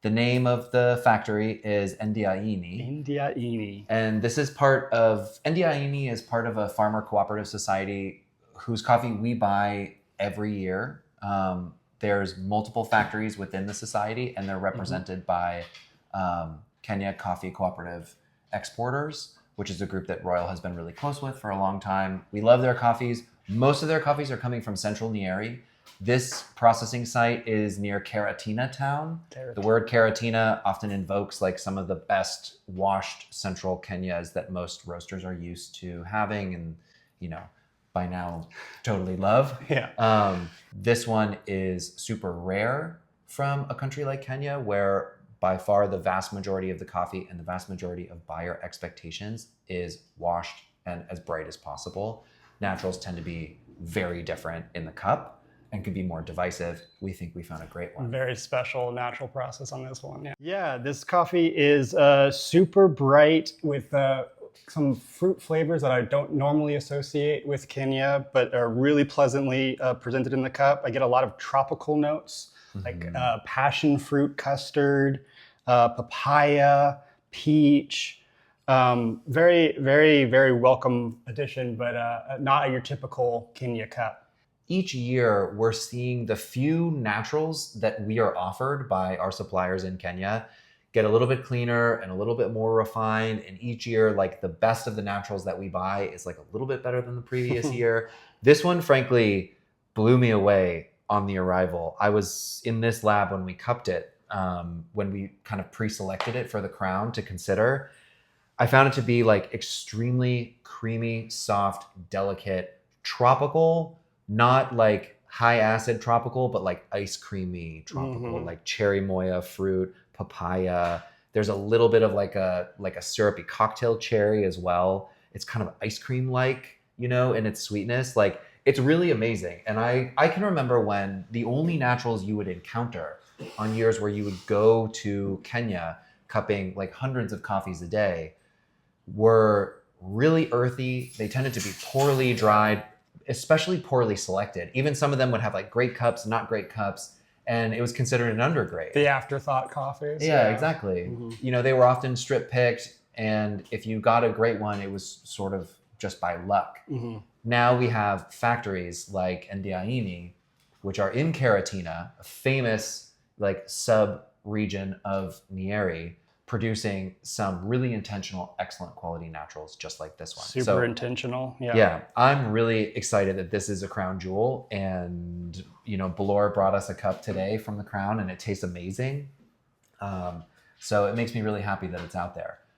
The name of the factory is Ndiaini. Ndiaini. And this is Ndiaini is part of a farmer cooperative society whose coffee we buy every year. There's multiple factories within the society, and they're represented by Kenya Coffee Cooperative Exporters, which is a group that Royal has been really close with for a long time. We love their coffees. Most of their coffees are coming from central Nyeri. This processing site is near Karatina town. The word Karatina often invokes like some of the best washed central Kenyas that most roasters are used to having and, by now totally love. Yeah. This one is super rare from a country like Kenya, where by far the vast majority of the coffee and the vast majority of buyer expectations is washed and as bright as possible. Naturals tend to be very different in the cup and could be more divisive. We think we found a great one. Very special natural process on this one. Yeah, this coffee is super bright with some fruit flavors that I don't normally associate with Kenya, but are really pleasantly presented in the cup. I get a lot of tropical notes, like passion fruit custard, papaya, peach. Very, very, very welcome addition, but not your typical Kenya cup. Each year, we're seeing the few naturals that we are offered by our suppliers in Kenya get a little bit cleaner and a little bit more refined. And each year, like the best of the naturals that we buy is like a little bit better than the previous year. This one, frankly, blew me away on the arrival. I was in this lab when we cupped it, when we kind of pre-selected it for the crown to consider. I found it to be like extremely creamy, soft, delicate, tropical, not like high acid tropical, but like ice creamy tropical, like cherry moya fruit, papaya. There's a little bit of like a syrupy cocktail cherry as well. It's kind of ice cream like, in its sweetness. Like it's really amazing. And I can remember when the only naturals you would encounter on years where you would go to Kenya cupping like hundreds of coffees a day were really earthy. They tended to be poorly dried, especially poorly selected. Even some of them would have like great cups, not great cups, and it was considered an undergrade. The afterthought coffees. Yeah, exactly. They were often strip picked, and if you got a great one, it was sort of just by luck. Now we have factories like Ndiaini, which are in Karatina, a famous like sub-region of Nyeri, producing some really intentional, excellent quality naturals just like this one. Super intentional. Yeah, I'm really excited that this is a crown jewel. And, Belor brought us a cup today from the crown and it tastes amazing. So it makes me really happy that it's out there.